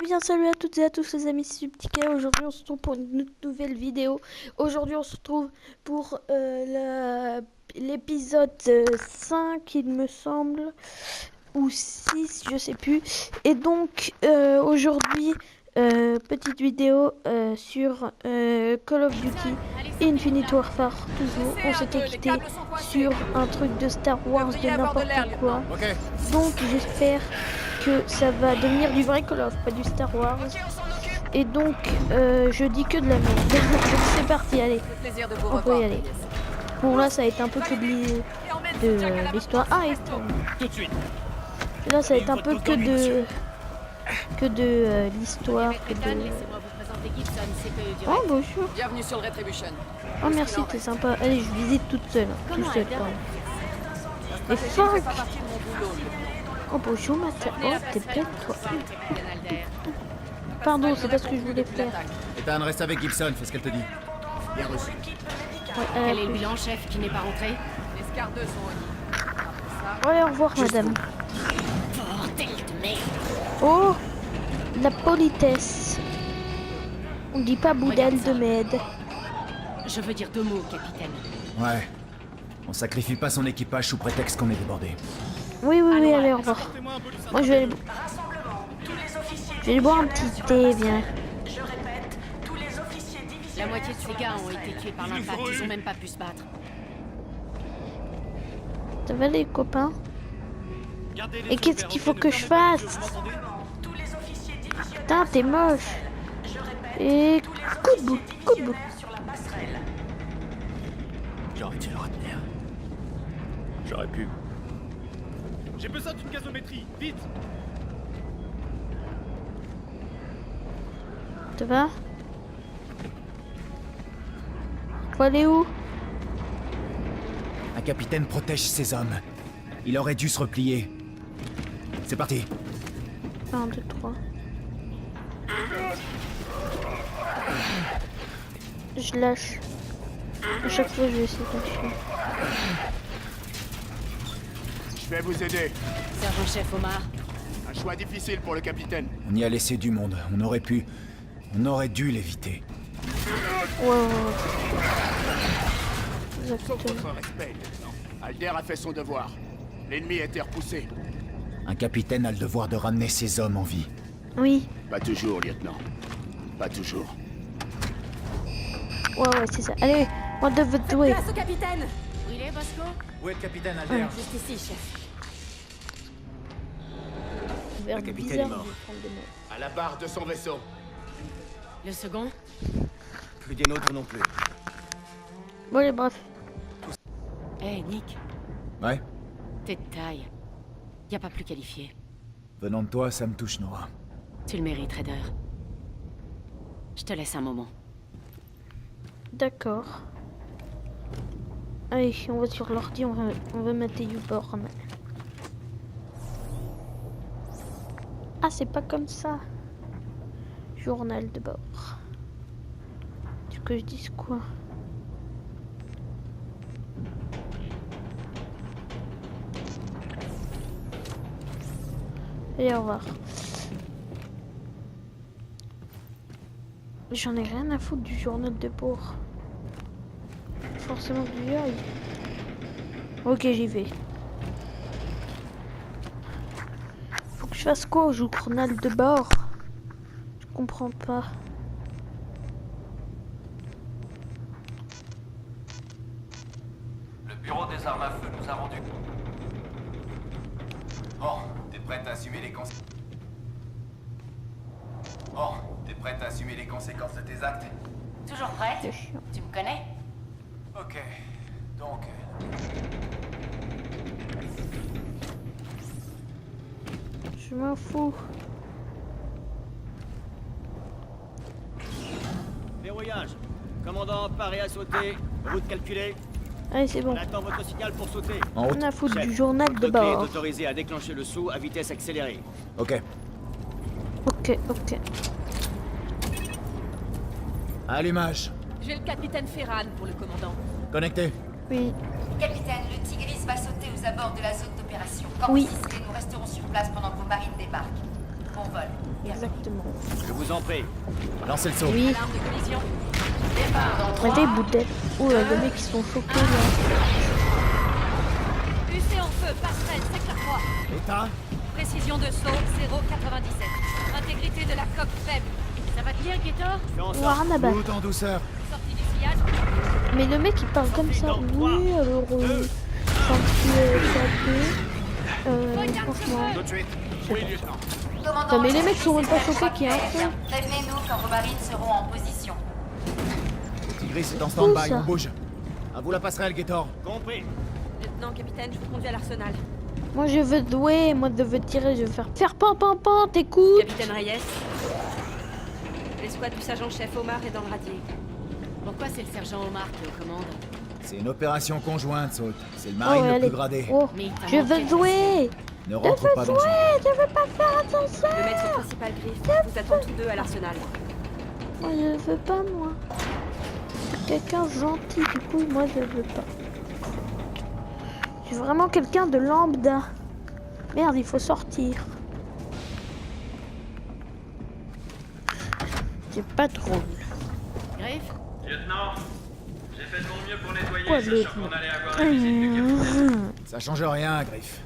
bien, salut à toutes et à tous les amis, c'est Subtika. Aujourd'hui on se retrouve pour une nouvelle vidéo. Aujourd'hui on se retrouve pour l'épisode 5 il me semble, ou 6 je sais plus. Et donc aujourd'hui petite vidéo sur Call of Duty Infinite Warfare. Toujours on s'était quitté sur un truc de Star Wars, de n'importe quoi. Donc j'espère que ça va devenir du vrai Call of, pas du Star Wars. Et donc je dis que de la merde. Donc c'est parti, allez, on peut y aller. Bon là ça va être un peu que de l'histoire. Ah, et tout de suite. là ça va être un peu que de l'histoire, que de... Oh bonjour. Bienvenue sur le Retribution. Oh merci, t'es sympa. Allez, je visite toute seule, tout seul pardon. Et fuck. Oh bonjour Mathieu, oh t'es belle toi. Pardon, c'est pas ce que je voulais faire. Ethan, reste avec Gibson, fais ce qu'elle te dit. Bien reçu. Ouais, Quel est le bilan, chef, qui n'est pas rentré? Les Scar 2 sont au lit. ouais, au revoir madame. Bordel de merde! Oh, la politesse. On dit pas boudelle de med. Je veux dire 2 mots, capitaine. Ouais. On sacrifie pas son équipage sous prétexte qu'on est débordé. Oui, allez, au revoir. Moi je vais aller boire un petit thé, viens. La moitié de ces gars ont été tués par l'impact, ils ont même pas pu se battre. Ça va les copains? Et qu'est-ce qu'il faut que je fasse? Putain, t'es moche. Et coup de bout, coup de bout. J'aurais dû le retenir. J'aurais pu. J'ai besoin d'une gazométrie, vite! Ça va? Faut aller où? Un capitaine protège ses hommes. Il aurait dû se replier. C'est parti. 1, 2, 3. Je lâche. À chaque fois, je vais essayer de lâcher. Je vais vous aider. Sergent-chef Omar, Un choix difficile pour le capitaine. On y a laissé du monde. On aurait pu... On aurait dû l'éviter. Ouais. Sauf Exactement. votre respect, lieutenant. Alder a fait son devoir. L'ennemi a été repoussé. Un capitaine a le devoir de ramener ses hommes en vie. Oui, Pas toujours, lieutenant. Pas toujours. ouais, c'est ça. Allez, on devait jouer. place au capitaine! Où il est, Bosco? Où est le capitaine Alder? Juste ici, chef. Vers Le capitaine 10 heures, est mort. je vais prendre des notes. À la barre de son vaisseau. Le second? Plus des nôtres non plus. Bon, allez, bref. Hé, Nick, Ouais. t'es de taille. Y a pas plus qualifié. Venant de toi, ça me touche, Nora. Tu le mérites, Raider. Je te laisse un moment. D'accord. Allez, on va sur l'ordi, on va mettre YouPorn. Ah, c'est pas comme ça. Journal de bord. Tu veux que je dise quoi? Allez, au revoir. J'en ai rien à foutre du journal de bord. Forcément que j'y aille. Ok, j'y vais. Faut que je fasse quoi au journal de bord? Je comprends pas. Le bureau des armes à feu nous a rendu. Bon, t'es prête à assumer les conséquences. Bon, t'es prête à assumer les conséquences de tes actes? Toujours prête? C'est chiant. Tu me connais? Ok. Donc. Je m'en fous. Verrouillage. Commandant, paré à sauter. Route calculée. Allez, c'est bon. On attend votre signal pour sauter. En route. On a foutu Chef, du journal votre de clé est bord. autorisé à déclencher le saut à vitesse accélérée. Ok. Ok. Allumage. J'ai le capitaine Ferran pour le commandant. Connecté. Oui. Capitaine, le Tigris va sauter aux abords de la zone d'opération. Quand Oui. vous y serez, nous resterons sur place pendant que vos marines débarquent. Bon vol. Exactement. Je vous en prie. Lancez le saut. Oui. Alarme de collision. Départ dans 3, Regardez, bouteille. Oh là, les mecs ils sont choqués là. UC en feu, passerelle, secteur 3. État. Précision de saut 0,97. Intégrité de la coque faible. Ça va te dire, Gator? Fais en On va sorte. rien à battre. Tout en douceur. Sortie du sillage. Mais le mec il parle comme ça. Oui, alors franchement. Tout de suite. Oui, lieutenant. Commandant, Non, mais les mecs sont même pas choqués qu'il y a un feu. prévenez-nous quand vos marines seront en position. Tigris est en Où stand-by, ça on bouge. À vous la passerelle, Gator. Compris. Lieutenant, capitaine, je vous conduis à l'arsenal. Moi je veux douer, moi je veux tirer, je veux faire pan pan pan, t'écoutes? Capitaine Reyes. L'escouade du sergent-chef Omar est dans le radier. Pourquoi c'est le sergent Omar qui est aux commandes? C'est une opération conjointe, Saute. C'est le Oh, marine le allez. plus gradé. Oh, Mais t'as je manqué veux de douer. Ne Je rentre veux pas dans le jeu. jouer, je veux pas faire attention. Le maître principal Griff vous attend tous deux à l'arsenal. Moi je veux pas moi. Quelqu'un de gentil, du coup moi je veux pas. Je suis vraiment quelqu'un de lambda. Merde, il faut sortir. C'est pas drôle. Griff? Lieutenant, j'ai fait de mon mieux pour nettoyer, Quoi, sachant lieutenant? qu'on allait avoir la visite du capitaine. Ça change rien, Griff.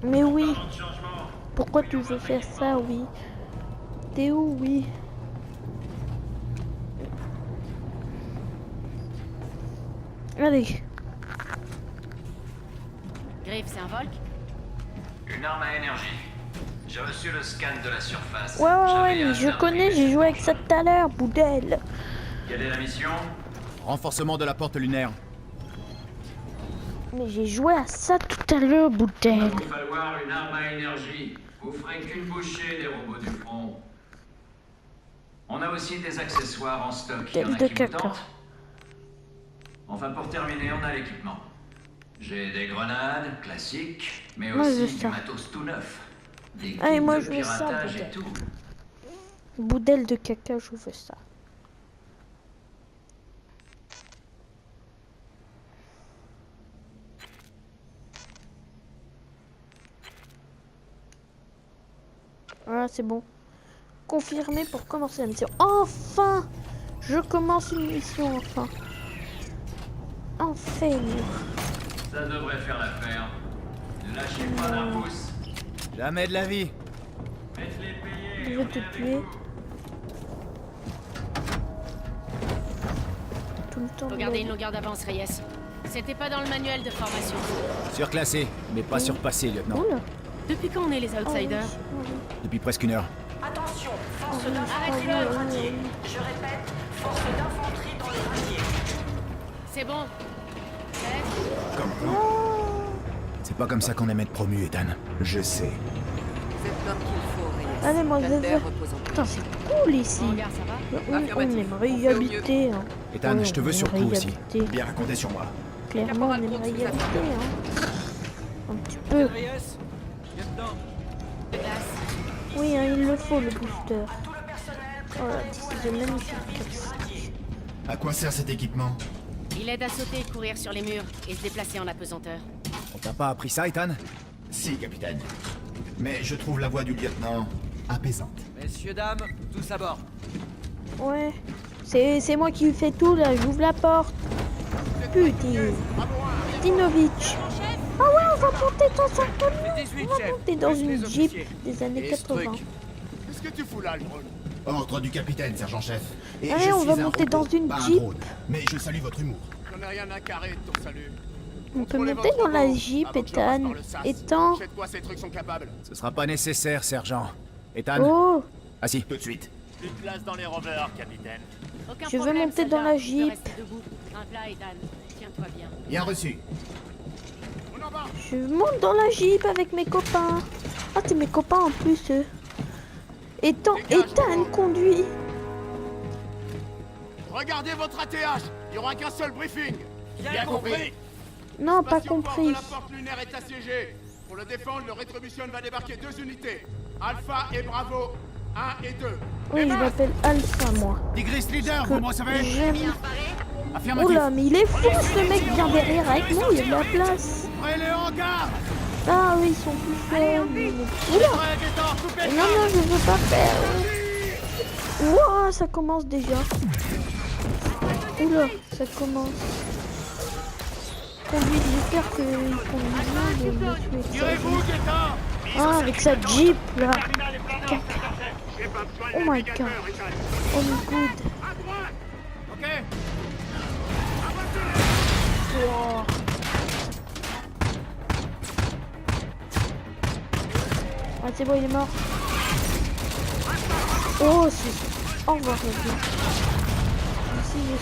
Mais oui, Parlant de changement, pourquoi tu veux faire ça, oui? T'es où, oui? Allez. Griff, c'est un Volk? Une arme à énergie. J'ai reçu le scan de la surface. Ouais, J'avais mais je interprété connais, j'ai joué avec ça tout à l'heure, boudelle. Quelle est la mission? Renforcement de la porte lunaire. Mais j'ai joué à ça tout à l'heure, Il boudelle. va vous falloir une arme à énergie. Vous ferez qu'une bouchée des robots du front. On a aussi des accessoires en stock. Il y en a Tête de qui vous caca. tentent. Enfin, pour terminer, on a l'équipement. J'ai des grenades classiques, mais Moi, je veux aussi du ça. matos tout neuf. Des Allez, kits moi, de je veux ça, piratage et peut-être. tout. Boudelle de caca, je veux ça. Voilà, c'est bon. Confirmé pour commencer la mission. Enfin! Je commence une mission, enfin. Enfin. Ça devrait faire l'affaire. Ne lâchez pas d'un pouce. Jamais de la vie. Faites-les payer. Je vais te tuer. Tout le temps. Faut garder une longueur d'avance, Reyes. C'était pas dans le manuel de formation. Surclassé, mais pas surpassé, lieutenant. Oula. Depuis quand on est les outsiders? Depuis presque une heure. Attention, force d'infanterie Arrêtez dans là. le radier. Je répète, force d'infanterie dans le radier. C'est bon. Chef, C'est pas comme ça qu'on aime être promu, Ethan. Je sais. Vous êtes l'homme qu'il faut, Reyes. Allez, moi, je Calder veux. repose en paix. Putain, c'est cool ici. hangar, ça va? On Affirmatif. aimerait y On fait au mieux. habiter. Hein. Ethan, Ouais, je te veux on sur aimerait coup y aussi. habiter. Bien compter sur moi. Clairement, on Caporal aimerait Brooks y vous habiter. attend. Hein. Un petit peu. Reyes? Lieutenant? De glace. Oui, hein, il le faut, le booster. Voilà, c'est magnifique. À quoi sert cet équipement? Il aide à sauter, courir sur les murs et se déplacer en apesanteur. On t'a pas appris ça, Ethan? Si, capitaine. Mais je trouve la voix du lieutenant apaisante. Messieurs, dames, tous à bord. Ouais. C'est moi qui fais tout, là. J'ouvre la porte. Putain. Tinovic. Ah ouais, on va monter dans un camion. 18, On va chef. monter dans Prévenez une les Jeep officiers. des années Et ce 80. truc. Qu'est-ce que tu fous là, le drone? Ordre du capitaine, sergent-chef. Et Allez, je on suis va un monter robot, dans une pas un Jeep. drone. Mais je salue votre humour. J'en ai rien à carrer de ton salut. On peut Contrôlez monter votre dans la robot Jeep, avant que je passe Ethan. par le sas. Ethan. Je sais de quoi ces trucs sont capables. Ce sera pas nécessaire, sergent. Ethan? Oh, Assis. Tout de suite. Une place dans les rovers, capitaine. Aucun Je veux problème, monter dans soldat. la Tu peux Jeep. rester debout. Grimpe là, Ethan. Tiens-toi bien. Bien reçu. On en va. je monte dans la Jeep avec mes copains. Ah, c'est mes copains en plus, eux. Ethan conduit. Regardez votre ATH. Il y aura qu'un seul briefing. Bien compris. Non, pas Spatioport compris. de la porte lunaire est assiégé. Pour le défendre, le Rétribution va débarquer 2 unités. Alpha et Bravo, 1 et 2. Oui, je m'appelle Alpha, moi. Tigris leader, vous me recevez? J'aime. Affirmatif. Oula, mais il est fou ce mec vient derrière avec moi, il y a de la place. Ouvrez le hangar! Ah oui, ils sont plus faibles. Oula. Non, non, je veux pas faire. Ouah, ça commence déjà. Oula, ça commence. Conduite, j'espère qu'ils font bien de me tuer. Tirez-vous, Guetta! Ah, avec sa Jeep là. Oh my god. Oh my god. Ok? Wow. Ah, c'est bon, il est mort. Oh, c'est... Au revoir, les gars. Ici, je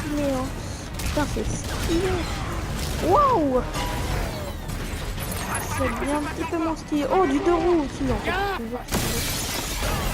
suis Léon. Putain, c'est stylé. Waouh! Ça devient un petit peu moins stylé. Oh, du deux roues aussi, en fait.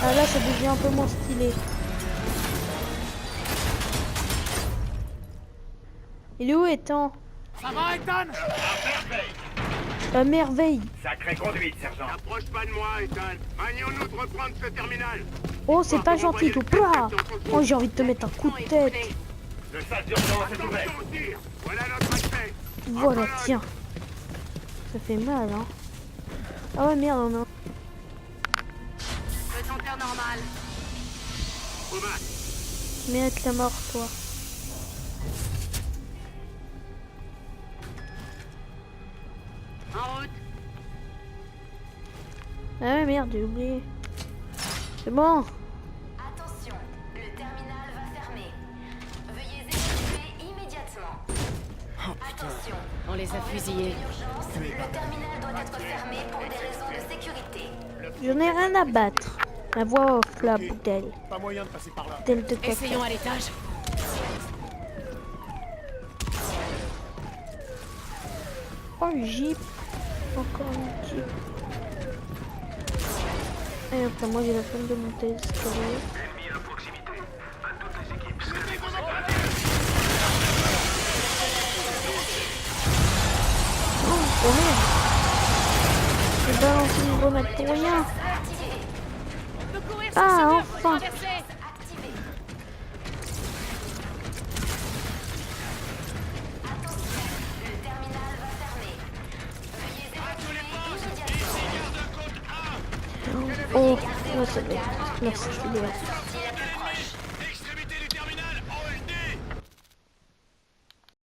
Ah, là, ça devient un peu moins stylé. Il est où, Ethan? Ça va, Ethan? La merveille. Sacrée conduite, sergent. N'approche pas de moi, Ethan. Manions-nous de reprendre ce terminal. Oh, c'est pas gentil, tout plat. Oh, j'ai envie de te mettre un coup de tête. Le sas d'urgence est ouvert. Voilà notre accès. Voilà, tiens. Ça fait mal, hein. Ah ouais, merde, on a... Senteur normal. Mérite la mort, toi. En route. Ah ouais, merde, j'ai oublié. C'est bon. Attention, le terminal va fermer. Veuillez évacuer immédiatement. Attention, On les a fusillés. urgence, le terminal doit être fermé pour des raisons de sécurité. Je n'ai rien à battre. La voix off, la bouteille. Pas moyen de passer par là. Bouteille de caca. Essayons à l'étage. Oh, Jeep. Encore une Jeep. Et après, moi, j'ai la flemme de monter les escaliers. Ennemi à proximité. À toutes les équipes. Oh merde. J'ai balancé une grenade pour rien. On peut courir Ah, sur ce mur enfin. pour traverser. Activé. Attention, le terminal va fermer. Veuillez évacuer immédiatement. Oh, là, c'est bien. Merci, c'est bien.